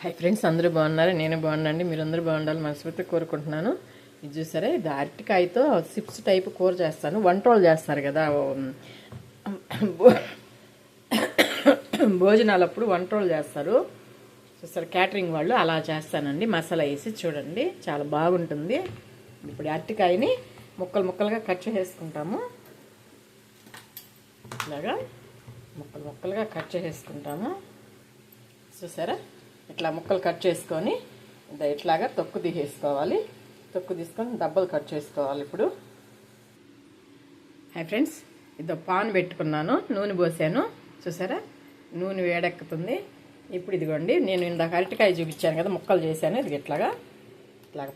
Hi friends, అందరూ బాగున్నారు. నేను బాగున్నాండి. మీరందరూ బాగుండాలి మనస్ఫూర్తిగా కోరుకుంటున్నాను. ఇది చూసారా, ఇది అరటికాయతో చిప్స్ టైప్ కూర చేస్తాను. వంటలు చేస్తారు కదా, భోజనాలప్పుడు వంటలు చేస్తారు చూసారు, క్యాటరింగ్ వాళ్ళు. అలా చేస్తానండి, మసాలా వేసి. చూడండి, చాలా బాగుంటుంది. ఇప్పుడు అరటికాయని ముక్కలు ముక్కలుగా కట్ చేసుకుంటాము. ఇలాగా ముక్కలు ముక్కలుగా కట్ చేసుకుంటాము. చూసారా, ఇట్లా ముక్కలు కట్ చేసుకొని ఇట్లాగా తొక్కు తీసేసుకోవాలి. తొక్కు తీసుకొని డబ్బలు కట్ చేసుకోవాలి. ఇప్పుడు హాయ్ ఫ్రెండ్స్, ఇదో పాన్ పెట్టుకున్నాను, నూనె పోసాను. చూసారా, నూనె వేడెక్కుతుంది. ఇప్పుడు ఇదిగోండి, నేను ఇందాక అరటికాయ చూపించాను కదా, ముక్కలు చేశాను. ఇది ఇట్లాగా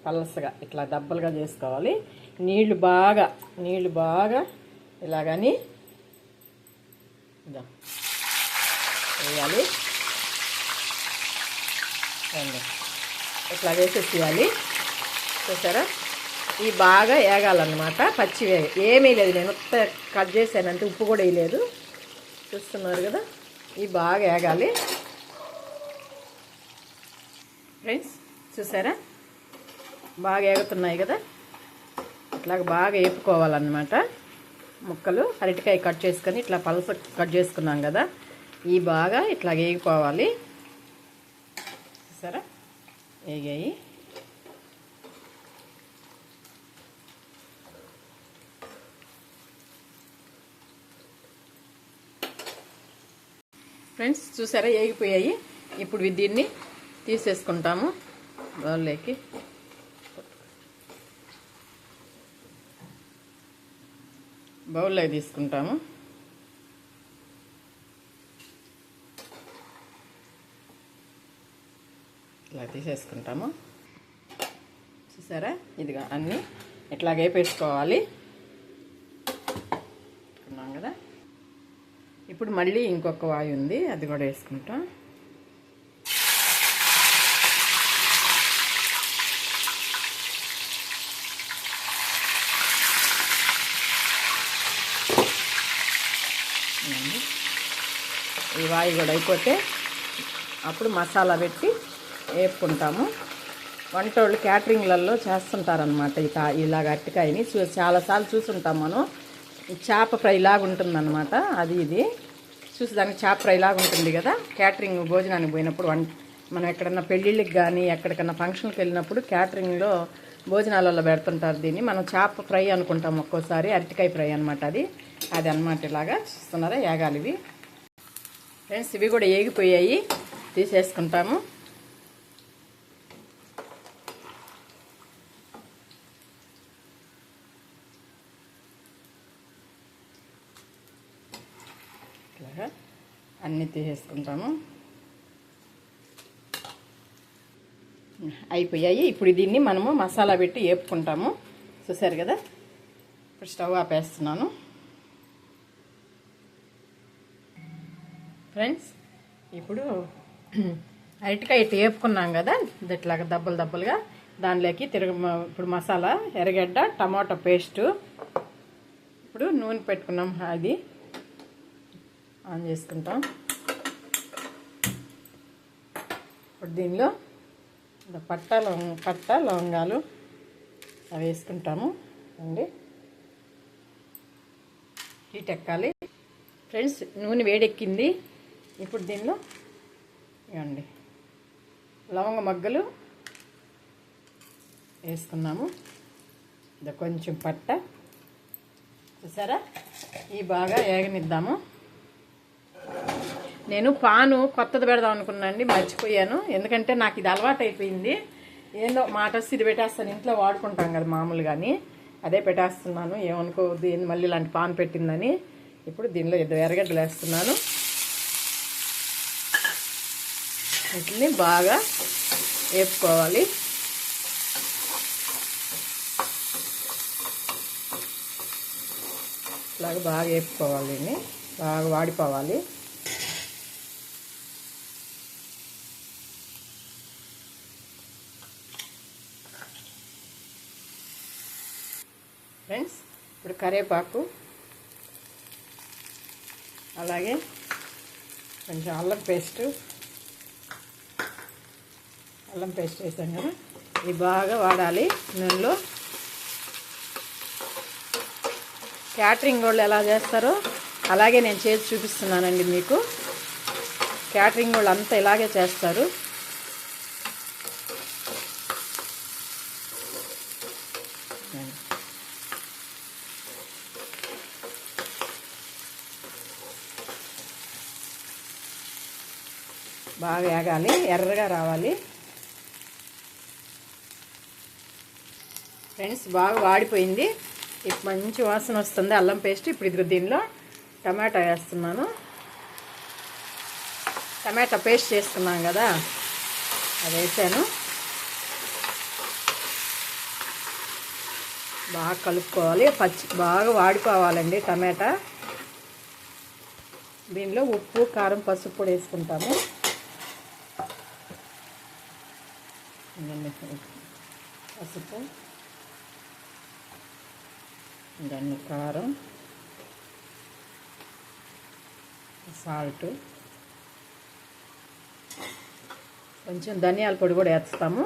పలసగా ఇట్లా దబ్బలుగా చేసుకోవాలి. నీళ్లు బాగా ఇలాగని వేయాలి. ఇట్లా వేసేసేయాలి. చూసారా, ఇవి బాగా వేగాలన్నమాట. పచ్చి ఏమీ లేదు, నేను కట్ చేశానంటే ఉప్పు కూడా వేయలేదు. చూస్తున్నారు కదా, ఇవి బాగా వేగాలి ఫ్రెండ్స్. చూసారా, బాగా వేగుతున్నాయి కదా. ఇట్లాగ బాగా వేపుకోవాలన్నమాట. ముక్కలు అరటికాయ కట్ చేసుకొని ఇట్లా పలస కట్ చేసుకున్నాం కదా, ఇవి బాగా ఇట్లా వేగిపోవాలి. చూసారా, వేగాయి. ఫ్రెండ్స్ చూసారా, వేగిపోయాయి. ఇప్పుడు దీన్ని తీసేసుకుంటాము బౌల్లోకి. బౌల్లోకి తీసుకుంటాము. ఇలా తీసేసుకుంటాము. చూసారా, ఇదిగా అన్నీ ఇట్లాగే వేసుకోవాలి కదా. ఇప్పుడు మళ్ళీ ఇంకొక వాయి ఉంది, అది కూడా వేసుకుంటాం. ఈ వాయి కూడా అయిపోతే అప్పుడు మసాలా పెట్టి వేపుకుంటాము. వంటోళ్ళు క్యాటరింగ్లలో చేస్తుంటారనమాట. ఇలాగ అరటికాయని చాలాసార్లు చూసుంటాం మనం. చేప ఫ్రై లాగా ఉంటుందన్నమాట. అది ఇది చూసి దానికి చేప ఫ్రై లాగా ఉంటుంది కదా. క్యాటరింగ్ భోజనానికి పోయినప్పుడు మనం ఎక్కడన్నా పెళ్ళిళ్ళకి కానీ ఎక్కడికన్నా ఫంక్షన్కి వెళ్ళినప్పుడు క్యాటరింగ్లో భోజనాలలో పెడుతుంటారు దీన్ని. మనం చేప ఫ్రై అనుకుంటాం ఒక్కోసారి, అరటికాయ ఫ్రై అనమాట. అది అనమాట. ఇలాగా చూస్తున్నారా, ఏగాలి ఇవి ఫ్రెండ్స్. ఇవి కూడా ఏగిపోయాయి, తీసేసుకుంటాము. ఇట్లాగా అన్నీ తీసేసుకుంటాము. అయిపోయాయి. ఇప్పుడు దీన్ని మనము మసాలా పెట్టి వేపుకుంటాము. చూసారు కదా, ఇప్పుడు స్టవ్ ఆపేస్తున్నాను ఫ్రెండ్స్. ఇప్పుడు అరటికాయ ఇట్లా వేపుకున్నాం కదా, ఇట్లాగా దబ్బలుగా దానిలోకి ఇప్పుడు మసాలా, ఎర్రగడ్డ, టమాటో పేస్టు. ఇప్పుడు నూనె పెట్టుకున్నాం, అది ఆన్ చేసుకుంటాం. ఇప్పుడు దీనిలో పట్ట లవంగాలు అవి వేసుకుంటాము అండి. హీట్ ఎక్కాలి ఫ్రెండ్స్. నూనె వేడెక్కింది. ఇప్పుడు దీనిలో ఇవ్వండి లవంగ మొగ్గలు వేసుకున్నాము. ఇది కొంచెం పట్ట. చూసారా, ఇవి బాగా ఏగనిద్దాము. నేను పాను కొత్తది పెడదాం అనుకున్నానండి, మర్చిపోయాను. ఎందుకంటే నాకు ఇది అలవాటు అయిపోయింది. ఏందో మాట వస్తే ఇది పెట్టేస్తాను, ఇంట్లో వాడుకుంటాం కదా మామూలుగాని. అదే పెట్టేస్తున్నాను, ఏమనుకోవద్దు ఏంది మళ్ళీ ఇలాంటి పాన్ పెట్టిందని. ఇప్పుడు దీనిలో ఎర్రగడ్డలు వేస్తున్నాను. వీటిని బాగా వేపుకోవాలి. ఇలాగ బాగా వేపుకోవాలి, బాగా వాడిపోవాలి. ఫ్రెండ్స్, ఇప్పుడు కరివేపాకు, అలాగే కొంచెం అల్లం పేస్టు, అల్లం పేస్ట్ వేసాం కదా, ఇది బాగా వాడాలి నూనెలో. క్యాటరింగ్ వాళ్ళు ఎలా చేస్తారో అలాగే నేను చేసి చూపిస్తున్నానండి మీకు. క్యాటరింగ్ వాళ్ళు అంతా ఇలాగే చేస్తారు. బాగా వేగాలి, ఎర్రగా రావాలి. ఫ్రెండ్స్ బాగా వాడిపోయింది, ఇప్పుడు మంచి వాసన వస్తుంది అల్లం పేస్ట్. ఇప్పుడు ఇది దీనిలో టమాటా వేస్తున్నాను. టమాటా పేస్ట్ చేసుకున్నాం కదా, అది వేసాను. బాగా కలుపుకోవాలి, బాగా వాడిపోవాలండి టమాటా. దీనిలో ఉప్పు, కారం, పసుపు పొడి వేసుకుంటాము. పసుపు, దాన్ని కారం, సాల్ట్, కొంచెం ధనియాల పొడి కూడా వేస్తాము.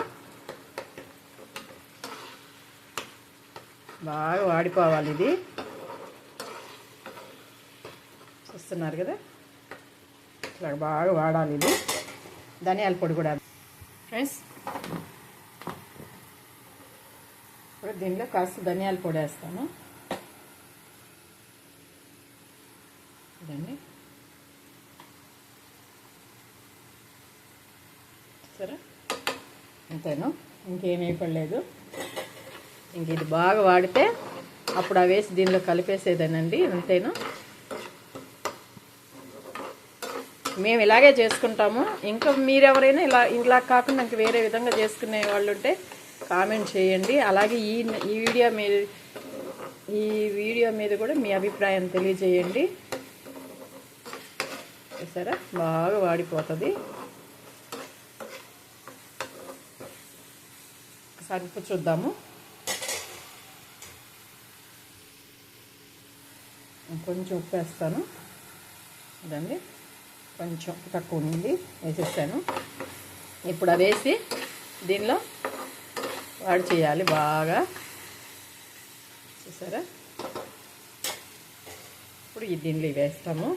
బాగా వాడిపోవాలి ఇది. చూస్తున్నారు కదా, ఇట్లా బాగా వాడాలి ఇది. ధనియాల పొడి కూడా ఫ్రెండ్స్. ఇప్పుడు దీనిలో కాస్త ధనియాల పొడి వేస్తాను. ఇదండి సరే, అంతేను, ఇంకేమీ పడలేదు. ఇంక ఇది బాగా వాడితే అప్పుడు అవి వేసి దీనిలో కలిపేసేదేనండి, అంతేను. మేము ఇలాగే చేసుకుంటాము. ఇంకా మీరెవరైనా ఇలా కాకుండా ఇంక వేరే విధంగా చేసుకునే వాళ్ళు ఉంటే కామెంట్ చేయండి. అలాగే ఈ వీడియో మీద కూడా మీ అభిప్రాయం తెలియజేయండి. చూసారా, బాగా వాడిపోతుంది. ఒకసారి ఉప్పు చూద్దాము. కొంచెం ఉప్పు వేస్తాను. ఇదండి కొంచెం తక్కువ ఉంది, వేసేసాను. ఇప్పుడు అది వేసి దీనిలో వాడి చేయాలి బాగా. చూసారా, ఇప్పుడు దీనిలో వేస్తాము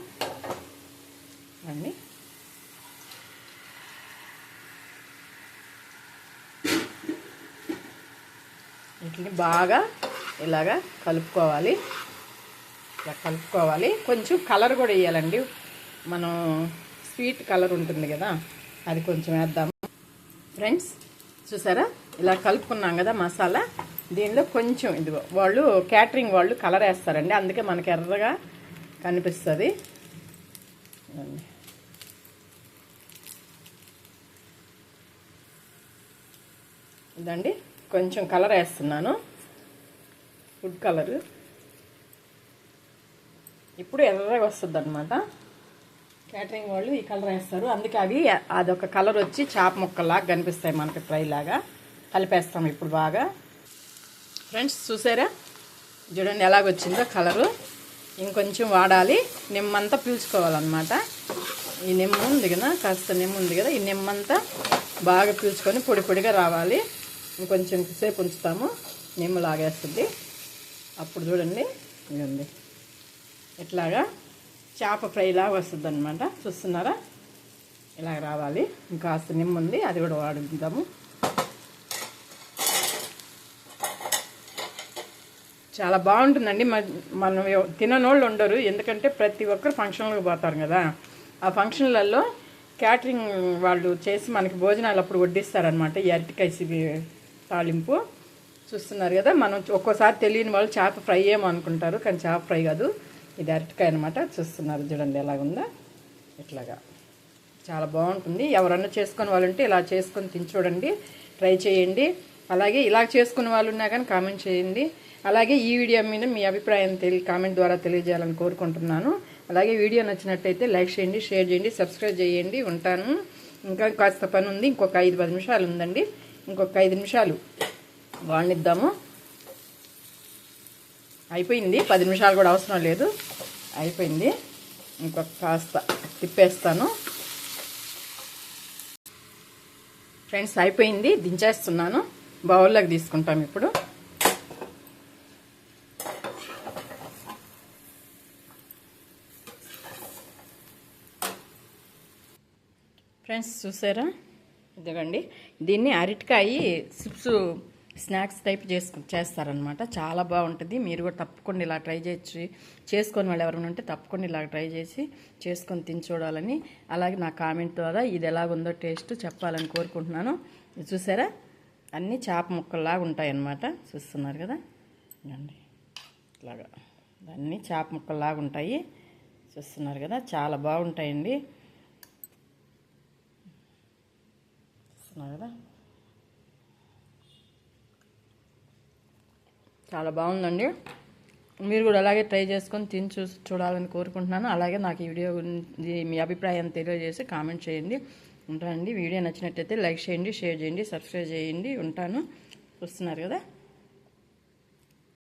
అన్నీ. వీటిని బాగా ఇలాగా కలుపుకోవాలి. ఇలా కలుపుకోవాలి. కొంచెం కలర్ కూడా వేయాలండి. మనం స్వీట్ కలర్ ఉంటుంది కదా, అది కొంచెం వేద్దాము. ఫ్రెండ్స్ చూసారా, ఇలా కలుపుకున్నాం కదా మసాలా. దీనిలో కొంచెం ఇదిగో వాళ్ళు క్యాటరింగ్ వాళ్ళు కలర్ వేస్తారండి, అందుకే మనకి ఎర్రగా కనిపిస్తుంది. ఇదండి కొంచెం కలర్ వేస్తున్నాను, ఫుడ్ కలరు. ఇప్పుడు ఎర్రగా వస్తుంది అనమాట. క్యాటరింగ్ వాళ్ళు ఈ కలర్ వేస్తారు, అందుకే అదొక కలర్ వచ్చి చేప ముక్కలాగా కనిపిస్తాయి మనకి, ఫ్రై లాగా. కలిపేస్తాం ఇప్పుడు బాగా. ఫ్రెండ్స్ చూసారా, చూడండి ఎలాగొచ్చిందో కలరు. ఇంకొంచెం వాడాలి, నిమ్మంతా పీల్చుకోవాలన్నమాట. ఈ నిమ్మ ఉంది కదా, కాస్త నిమ్మ ఉంది కదా, ఈ నిమ్మంతా బాగా పీల్చుకొని పొడి పొడిగా రావాలి. ఇంకొంచెం సేపు ఉంచుతాము, నిమ్మ లాగేస్తుంది. అప్పుడు చూడండి ఇదండి ఇట్లాగా చేప ఫ్రైలాగా వస్తుంది అనమాట. చూస్తున్నారా, ఇలాగ రావాలి. ఇంకాస్త నిమ్మ ఉంది, అది కూడా వాడుతాము. చాలా బాగుంటుందండి. మనం తిననోళ్ళు ఉండరు, ఎందుకంటే ప్రతి ఒక్కరు ఫంక్షన్లకు పోతారు కదా. ఆ ఫంక్షన్లలో క్యాటరింగ్ వాళ్ళు చేసి మనకి భోజనాలు అప్పుడు వడ్డిస్తారనమాట ఈ అరటికాయ తాలింపు. చూస్తున్నారు కదా, మనం ఒక్కోసారి తెలియని వాళ్ళు చేప ఫ్రై ఏమో అనుకుంటారు, కానీ చేప ఫ్రై కాదు, ఇది అరటికాయ అనమాట. చూస్తున్నారు చూడండి ఎలాగుందా, ఇట్లాగా చాలా బాగుంటుంది. ఎవరన్నా చేసుకునే వాళ్ళు ఉంటే ఇలా చేసుకొని తిని చూడండి, ట్రై చేయండి. అలాగే ఇలా చేసుకునే వాళ్ళు ఉన్నా కానీ కామెంట్ చేయండి. అలాగే ఈ వీడియో మీద మీ అభిప్రాయం కామెంట్ ద్వారా తెలియజేయాలని కోరుకుంటున్నాను. అలాగే వీడియో నచ్చినట్టయితే లైక్ చేయండి, షేర్ చేయండి, సబ్స్క్రైబ్ చేయండి. ఉంటాను. ఇంకా కాస్త పని ఉంది, ఇంకొక 5-10 నిమిషాలు ఉందండి. ఇంకొక 5 నిమిషాలు వాడిద్దాము. అయిపోయింది, 10 నిమిషాలు కూడా అవసరం లేదు, అయిపోయింది. ఇంకొక కాస్త తిప్పేస్తాను. ఫ్రెండ్స్ అయిపోయింది, దించేస్తున్నాను. బౌల్లోకి తీసుకుంటాం ఇప్పుడు. ఫ్రెండ్స్ చూసారా, ఇదిగోండి. దీన్ని అరటికాయ చిప్స్ స్నాక్స్ టైప్ చేస్తారనమాట. చాలా బాగుంటుంది. మీరు కూడా తప్పకుండా ఇలా ట్రై చేయొచ్చు. చేసుకొని వాళ్ళు ఎవరైనా ఉంటే తప్పకుండా ఇలా ట్రై చేసి చేసుకొని తిని చూడాలని, అలాగే నా కామెంట్ ద్వారా ఇది ఎలాగుందో టేస్ట్ చెప్పాలని కోరుకుంటున్నాను. చూసారా, అన్నీ చేప ముక్కల్లాగా ఉంటాయన్నమాట. చూస్తున్నారు కదా, అండి ఇట్లాగా అన్నీ చేప ముక్కల్లాగా ఉంటాయి. చూస్తున్నారు కదా, చాలా బాగుంటాయండి. చూస్తున్నారు కదా, చాలా బాగుందండి. మీరు కూడా అలాగే ట్రై చేసుకొని తిని చూడాలని కోరుకుంటున్నాను. అలాగే నాకు ఈ వీడియో గురించి మీ అభిప్రాయాన్ని తెలియజేసి కామెంట్ చేయండి. ఉంటానండి. వీడియో నచ్చినట్టయితే లైక్ చేయండి, షేర్ చేయండి, సబ్స్క్రైబ్ చేయండి. ఉంటాను. చూస్తున్నారు కదా.